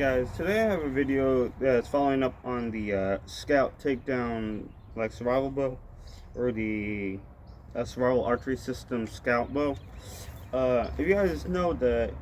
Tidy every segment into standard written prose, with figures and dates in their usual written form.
Alright guys, today I have a video that's following up on the Scout Takedown survival bow, or the survival archery system Scout bow. If you guys know that,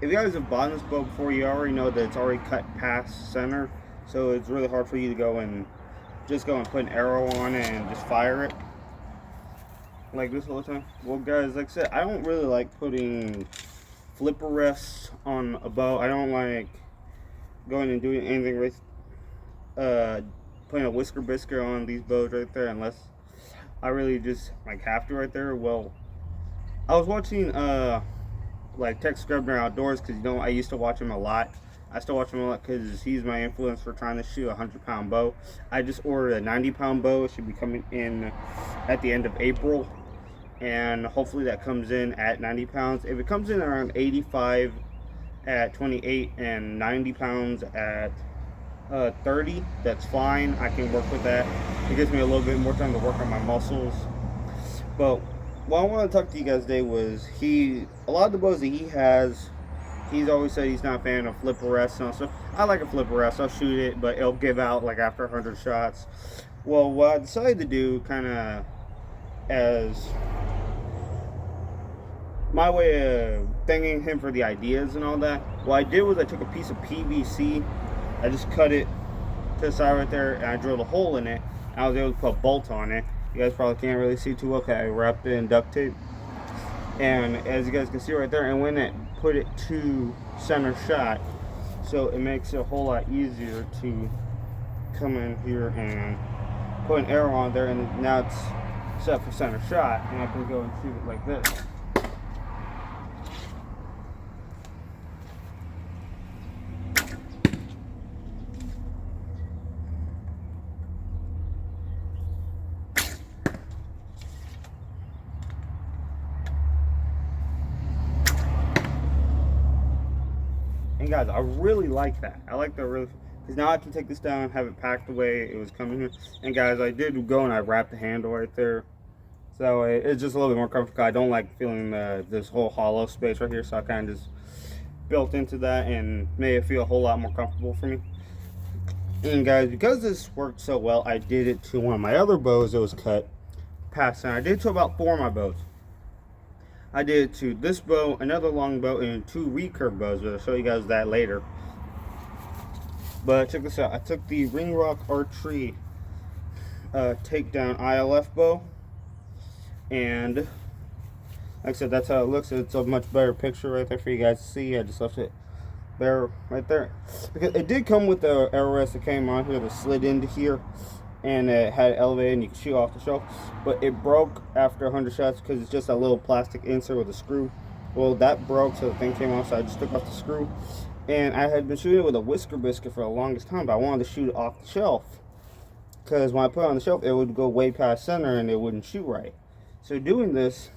if you guys have bought this bow before, you already know that it's already cut past center, so it's really hard for you to go and put an arrow on it and just fire it like this all the time. Well guys, like I said, I don't really like putting flipper rests on a bow. I don't like going and doing anything with putting a whisker biscuit on these bows right there, unless I really just have to right there. Well, I was watching Tech Scribner Outdoors, because I used to watch him a lot. I still watch him a lot because he's my influence for trying to shoot a 100-pound bow. I just ordered a 90-pound bow. It should be coming in at the end of April, and hopefully that comes in at 90 pounds. If it comes in around 85 at 28 and 90 pounds at 30, that's fine. I can work with that. It gives me a little bit more time to work on my muscles. But what I want to talk to you guys today was, a lot of the bows that he has, he's always said he's not a fan of flipper rests and stuff. I like a flipper rest. I'll shoot it, but it'll give out after 100 shots. Well, what I decided to do, kind of as my way of thanking him for the ideas and all that, what I did was I took a piece of PVC, I just cut it to the side right there, and I drilled a hole in it, and I was able to put a bolt on it. You guys probably can't really see too well, okay, I wrapped it in duct tape, and as you guys can see right there, and when it put it to center shot, so it makes it a whole lot easier to come in here and put an arrow on there, and now it's set for center shot, and I can go and shoot it like this. And guys, I really like that. I like that really, because now I can take this down, have it packed away it was coming here. And guys, I did go and I wrapped the handle right there, so it's just a little bit more comfortable. I don't like feeling this whole hollow space right here, so I kind of just built into that and made it feel a whole lot more comfortable for me. And guys, because this worked so well, I did it to one of my other bows that was cut past center. I did it to about 4 of my bows. I did it to this bow, another long bow, and 2 recurve bows, but I'll show you guys that later. But check this out. I took the Ring Rock Archery Takedown ILF bow, and like I said, that's how it looks. It's a much better picture right there for you guys to see. I just left it there, right there, because it did come with the arrow rest that came on here that slid into here, and it had it elevated and you can shoot off the shelf, but it broke after 100 shots because it's just a little plastic insert with a screw. Well, that broke, so the thing came off, so I just took off the screw, and I had been shooting it with a whisker biscuit for the longest time, but I wanted to shoot it off the shelf, because when I put it on the shelf, it would go way past center and it wouldn't shoot right. So doing this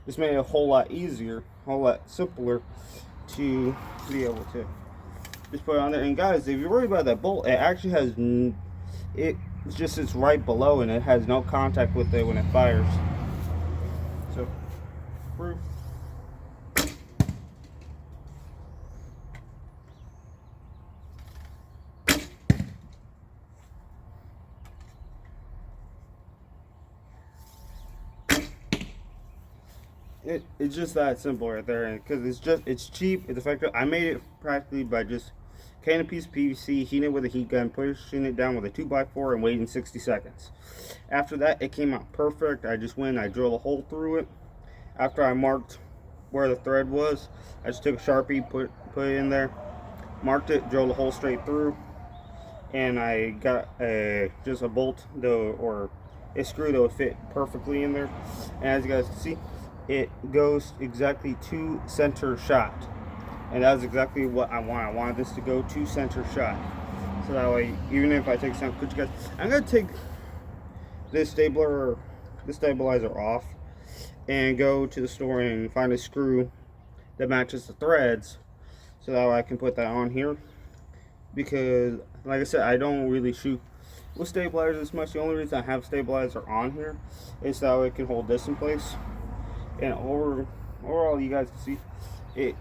just made it a whole lot easier, a whole lot simpler to be able to just put it on there. And guys, if you're worried about that bolt, it actually has, it just sits right below and it has no contact with it when it fires. So, proof. It's just that simple right there, and because it's cheap, it's effective. I made it practically by just cutting a piece of PVC, heating it with a heat gun, pushing it down with a 2x4, and waiting 60 seconds. After that, it came out perfect. I just went and I drilled a hole through it. After I marked where the thread was, I just took a Sharpie, put it in there, marked it, drilled a hole straight through, and I got just a bolt or a screw that would fit perfectly in there. And as you guys can see, it goes exactly to center shot, and that's exactly what I want. I wanted this to go to center shot, so that way, even if I take some, guys, I'm gonna take this stabilizer off and go to the store and find a screw that matches the threads, so that way I can put that on here, because like I said, I don't really shoot with stabilizers as much. The only reason I have stabilizer on here is so it can hold this in place. And overall, you guys can see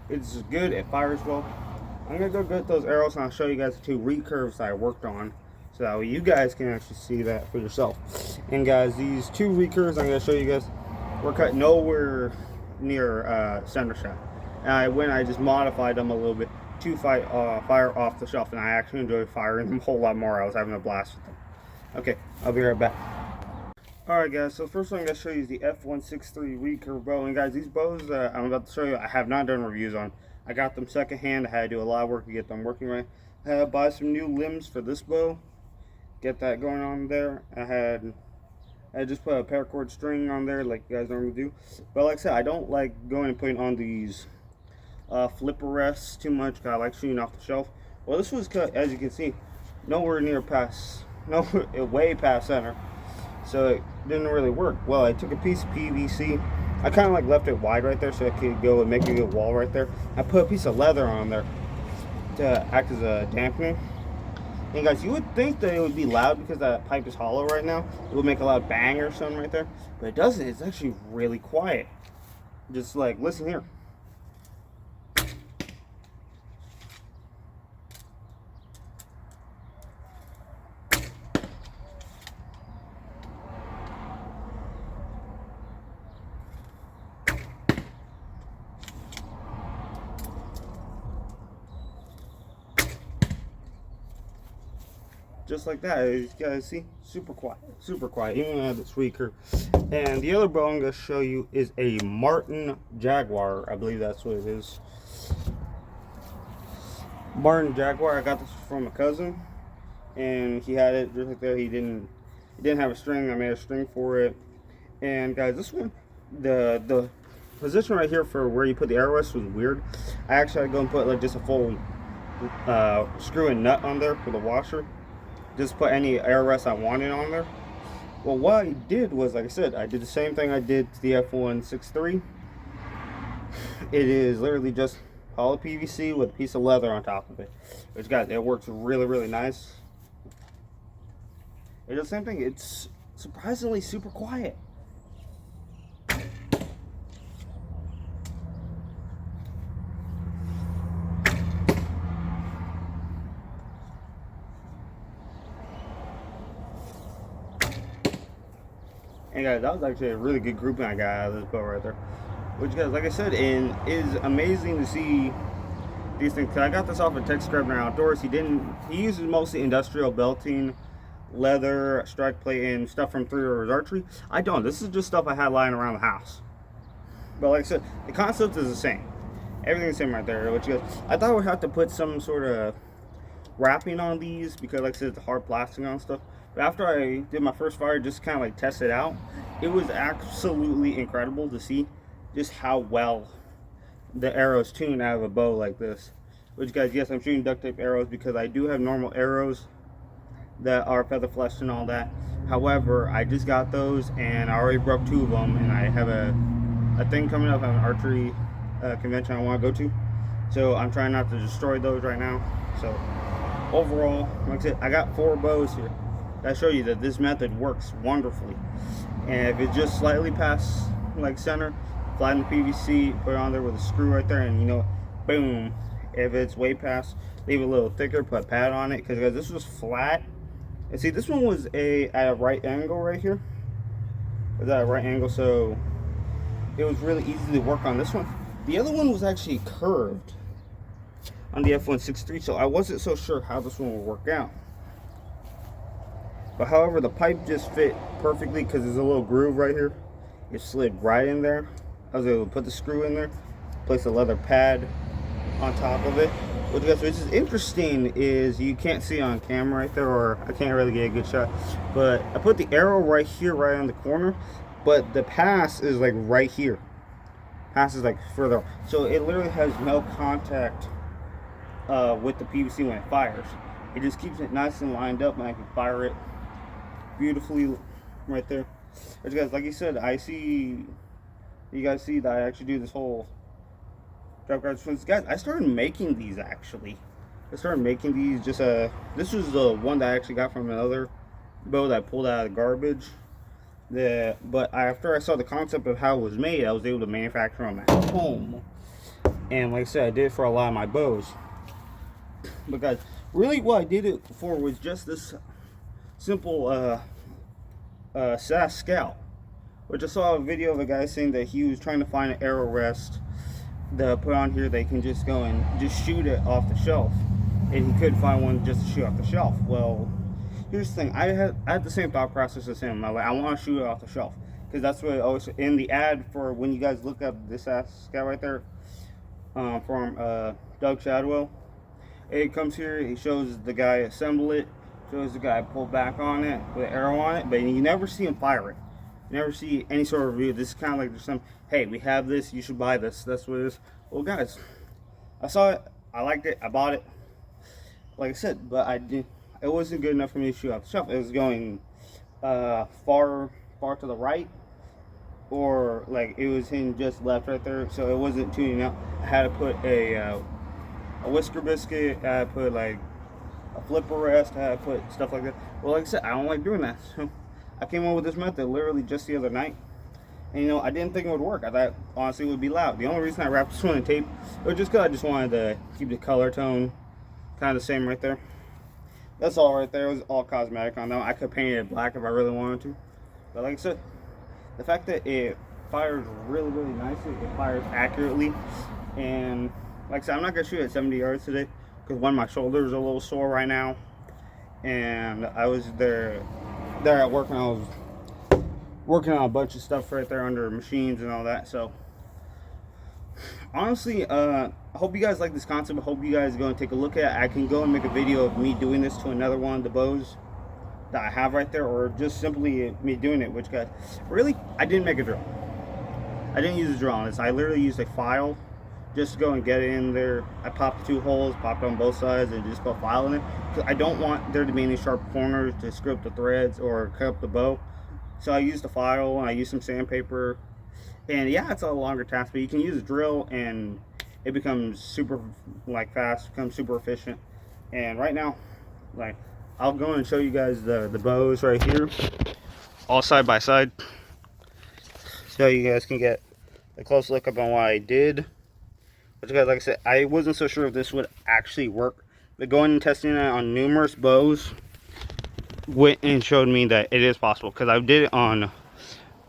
it's good. It fires well. I'm gonna go get those arrows and I'll show you guys the two recurves that I worked on, so that way you guys can actually see that for yourself. And guys, these two recurves I'm gonna show you guys were cut nowhere near center shot. And I just modified them a little bit to fire off the shelf, and I actually enjoyed firing them a whole lot more. I was having a blast with them. Okay, I'll be right back. Alright guys, so first one I'm going to show you is the F163 recurve bow. And guys, these bows I'm about to show you, I have not done reviews on. I got them secondhand. I had to do a lot of work to get them working right. I had to buy some new limbs for this bow, get that going on there. I just put a paracord string on there like you guys normally do. But like I said, I don't like going and putting on these flipper rests too much, because I like shooting off the shelf. Well, this was cut, as you can see, nowhere near past, way past center. So it didn't really work. Well, I took a piece of PVC. I kind of like left it wide right there so it could go and make a good wall right there. I put a piece of leather on there to act as a dampener. And guys, you would think that it would be loud because that pipe is hollow right now. It would make a loud bang or something right there. But it doesn't. It's actually really quiet. Just like, listen here. Just like that, you guys see, super quiet, even when I have this recurve. And the other bow I'm going to show you is a Martin Jaguar. I believe that's what it is. Martin Jaguar. I got this from a cousin, and he had it just like there. He didn't have a string. I made a string for it. And guys, this one, the position right here for where you put the arrow rest was weird. I actually had to go and put like just a full screw and nut on there for the washer. Just put any arrow rest I wanted on there. Well, what I did was, like I said, I did the same thing I did to the F163. It is literally just hollow PVC with a piece of leather on top of it. Which, guys, it works really, really nice. It does the same thing. It's surprisingly super quiet. And guys, that was actually a really good grouping I got out of this bow right there. Which, guys, like I said, and is amazing to see these things. I got this off of Tech Scrivener Outdoors. He uses mostly industrial belting, leather, strike plate, and stuff from Three Rivers Archery. I don't. This is just stuff I had lying around the house. But like I said, the concept is the same. Everything's the same right there. Which, guys, I thought I would have to put some sort of wrapping on these because, like I said, it's hard plastic on stuff. But after I did my first fire, just kind of like test it out, it was absolutely incredible to see just how well the arrows tune out of a bow like this. Which, guys, yes, I'm shooting duct tape arrows because I do have normal arrows that are feather fleshed and all that. However, I just got those and I already broke 2 of them, and I have a thing coming up, an archery convention I want to go to. So I'm trying not to destroy those right now. So overall, like I said, I got 4 bows here. I show you that this method works wonderfully. And if it's just slightly past like center, flatten the PVC, put it on there with a screw right there, and you know, boom. If it's way past, leave it a little thicker, put a pad on it, because this was flat. And see, this one was at a right angle right here. It was at a right angle, so it was really easy to work on this one. The other one was actually curved on the F163, so I wasn't so sure how this one would work out. But however, the pipe just fit perfectly because there's a little groove right here. It slid right in there. I was able to put the screw in there, place a leather pad on top of it. Which is interesting is you can't see on camera right there, or I can't really get a good shot. But I put the arrow right here, right on the corner, but the pass is like right here. Pass is like further. So it literally has no contact with the PVC when it fires. It just keeps it nice and lined up, and I can fire it beautifully right there. As guys, like you said, you guys see that I actually do this whole drop guard swings. Guys, I started making these actually. I started making these this was the one that I actually got from another bow that I pulled out of the garbage. But after I saw the concept of how it was made, I was able to manufacture them at home. And like I said, I did it for a lot of my bows. Because really what I did it for was just this simple SAS Scout, which I saw a video of a guy saying that he was trying to find an arrow rest to put on here. They can just go and just shoot it off the shelf, and he couldn't find one just to shoot off the shelf. Well, here's the thing, I had the same thought process as him. I want to shoot it off the shelf, because that's what it always in the ad for when you guys look up this SAS Scout right there, from Doug Shadwell. It comes here, he shows the guy assemble it, shows the guy pull back on it with an arrow on it, but you never see him fire it. You never see any sort of review. This is kind of like there's some, hey, we have this, you should buy this. That's what it is. Well, guys, I saw it, I liked it, I bought it. Like I said, but it wasn't good enough for me to shoot off the shelf. It was going far to the right, or like it was hitting just left right there, so it wasn't tuning out. I had to put a whisker biscuit, I had to put like a flipper rest, I had to put stuff like that. Well, like I said, I don't like doing that, so I came up with this method literally just the other night. And you know, I didn't think it would work. I thought honestly it would be loud. The only reason I wrapped this one in tape was just because I just wanted to keep the color tone kind of the same right there. That's all right there. It was all cosmetic on that one. I could paint it black if I really wanted to. But like I said, the fact that it fires really nicely, it fires accurately, and like I said, I'm not gonna shoot at 70 yards today because one, my shoulders are a little sore right now, and I was there at work and I was working on a bunch of stuff right there under machines and all that. So honestly, I hope you guys like this concept. I hope you guys go and take a look at it. I can go and make a video of me doing this to another one of the bows that I have right there, or just simply me doing it, which, guys, really, I didn't make a drill. I didn't use a drill on this. I literally used a file just to go and get it in there. I popped 2 holes, popped on both sides, and just go filing it. Because I don't want there to be any sharp corners to screw up the threads or cut up the bow. So I used a file, and I used some sandpaper. And yeah, it's a longer task, but you can use a drill and it becomes super fast, becomes super efficient. And right now, like, I'll go and show you guys the bows right here, all side by side, so you guys can get a close look up on what I did. But guys, like I said, I wasn't so sure if this would actually work, but going and testing it on numerous bows went and showed me that it is possible, because I did it on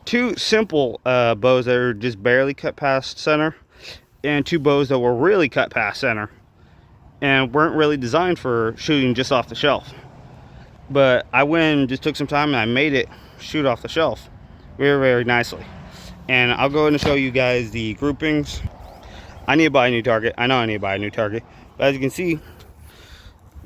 2 simple bows that are just barely cut past center, and 2 bows that were really cut past center and weren't really designed for shooting just off the shelf. But I went and just took some time and I made it shoot off the shelf very nicely. And I'll go ahead and show you guys the groupings. I need to buy a new target. I know I need to buy a new target, but as you can see,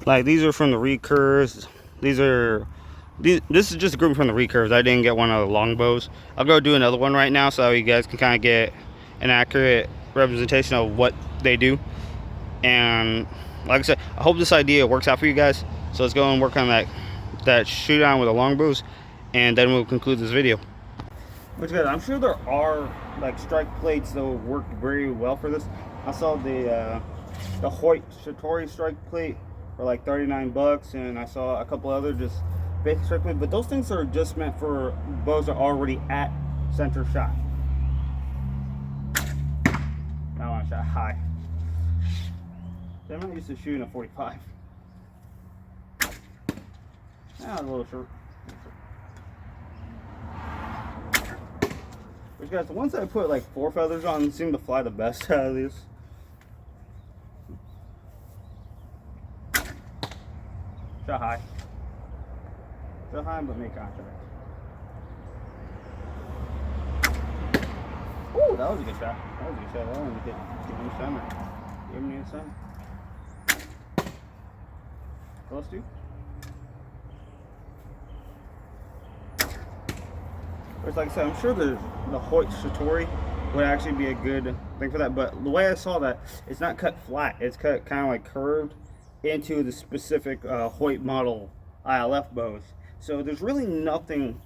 like, these are from the recurves. This is just a grouping from the recurves. I didn't get one of the long bows. I'll go do another one right now so you guys can kind of get an accurate representation of what they do. And like I said, I hope this idea works out for you guys. So let's go and work on that shoot down with the long bows, and then we'll conclude this video. Which, guys, I'm sure there are like strike plates that will work very well for this. I saw the Hoyt Satori strike plate for like 39 bucks, and I saw a couple other just basic strike plate, but those things are just meant for bows that are already at center shot. I want to shot high. I'm not used to shooting a 45. A little short. Which, guys, the ones that I put like 4 feathers on seem to fly the best out of these. Shot high. Shot high, but make contact. Ooh, that was a good shot. That was a good shot. That one hit me center. Give me a center. Close to. It's like I said, I'm sure the Hoyt Satori would actually be a good thing for that, but the way I saw that, it's not cut flat, it's cut kind of like curved into the specific Hoyt model ILF bows. So there's really nothing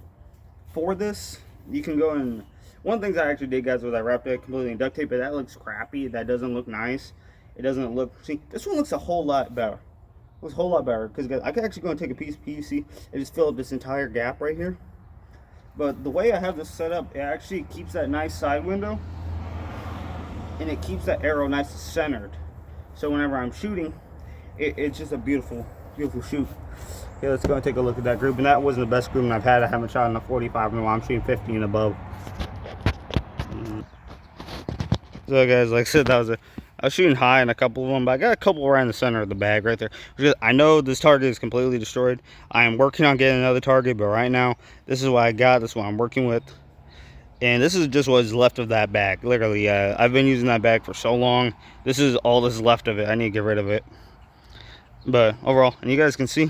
for this. You can go and, one of the things I actually did, guys, was I wrapped it completely in duct tape, but that looks crappy. That doesn't look nice. It doesn't look, see, this one looks a whole lot better. It looks a whole lot better, because, guys, I could actually go and take a piece of PVC and just fill up this entire gap right here. But the way I have this set up, it actually keeps that nice side window, and it keeps that arrow nice and centered. So whenever I'm shooting, it's just a beautiful shoot. Okay, let's go and take a look at that group. And that wasn't the best grouping I've had. I haven't shot in a 45 in a while. I'm shooting 50 and above. So guys, like I said, I was shooting high in a couple of them, but I got a couple around the center of the bag right there. I know this target is completely destroyed. I am working on getting another target, but right now, this is what I got. This is what I'm working with. And this is just what's left of that bag. Literally, I've been using that bag for so long. This is all that's left of it. I need to get rid of it. But overall, and you guys can see,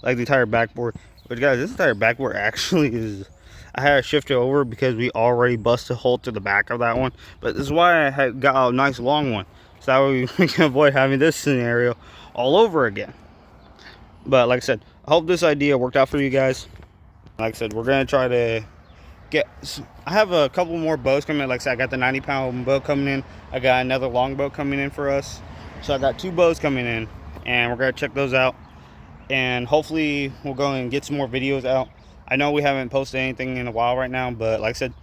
like the entire backboard. But guys, this entire backboard actually is, I had to shift it over because we already busted a hole to the back of that one. But this is why I had got a nice long one, so that way we can avoid having this scenario all over again. But like I said, I hope this idea worked out for you guys. Like I said, we're gonna try to get, I have a couple more bows coming in. Like I said, I got the 90-pound bow coming in. I got another long bow coming in for us. So I got 2 bows coming in, and we're gonna check those out. And hopefully we'll go and get some more videos out. I know we haven't posted anything in a while right now, but like I said,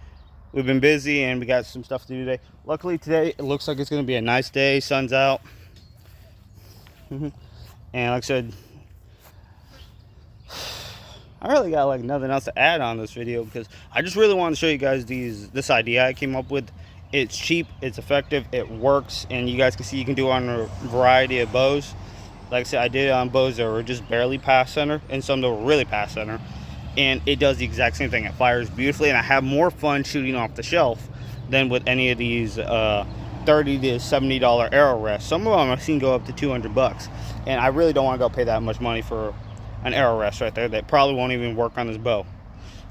we've been busy and we got some stuff to do today. Luckily today, it looks like it's gonna be a nice day. Sun's out. And like I said, I really got like nothing else to add on this video because I just really wanted to show you guys this idea I came up with. It's cheap, it's effective, it works, and you guys can see you can do it on a variety of bows. Like I said, I did it on bows that were just barely past center and some that were really past center, and it does the exact same thing. It fires beautifully, and I have more fun shooting off the shelf than with any of these $30 to $70 arrow rests. Some of them I've seen go up to 200 bucks, and I really don't want to go pay that much money for an arrow rest right there that probably won't even work on this bow.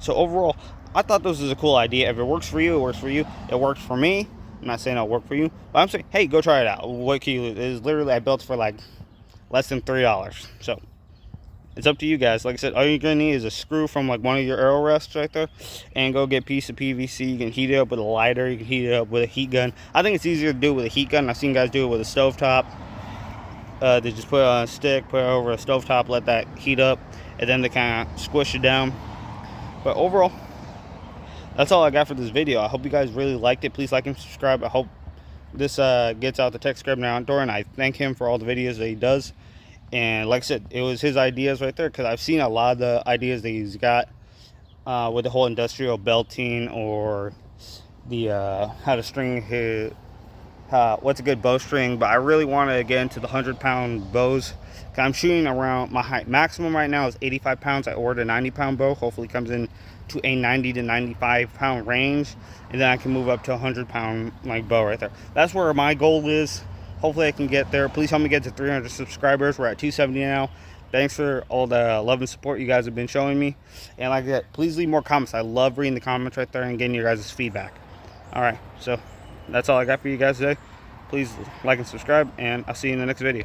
So overall, I thought this was a cool idea. If it works for you, it works for you. It works for me. I'm not saying it'll work for you, but I'm saying, hey, go try it out. What can you lose? It is literally, I built for like less than $3. So it's up to you guys. Like I said, all you're gonna need is a screw from like one of your arrow rests right there, and go get a piece of PVC. You can heat it up with a lighter. You can heat it up with a heat gun. I think it's easier to do it with a heat gun. I've seen guys do it with a stovetop. They just put it on a stick, put it over a stovetop, let that heat up, and then they kind of squish it down. But overall, that's all I got for this video. I hope you guys really liked it. Please like and subscribe. I hope this gets out to Tech Scribner Outdoor, and I thank him for all the videos that he does. And like I said, it was his ideas right there, because I've seen a lot of the ideas that he's got with the whole industrial belting, or the how to string his what's a good bowstring. But I really want to get into the 100-pound bows. I'm shooting around, my height maximum right now is 85 pounds. I ordered a 90-pound bow. Hopefully comes in to a 90 to 95-pound range, and then I can move up to a 100-pound like bow right there. That's where my goal is. Hopefully I can get there. Please help me get to 300 subscribers. We're at 270 now. Thanks for all the love and support you guys have been showing me. And like that, please leave more comments. I love reading the comments right there and getting your guys' feedback. All right, so that's all I got for you guys today. Please like and subscribe, and I'll see you in the next video.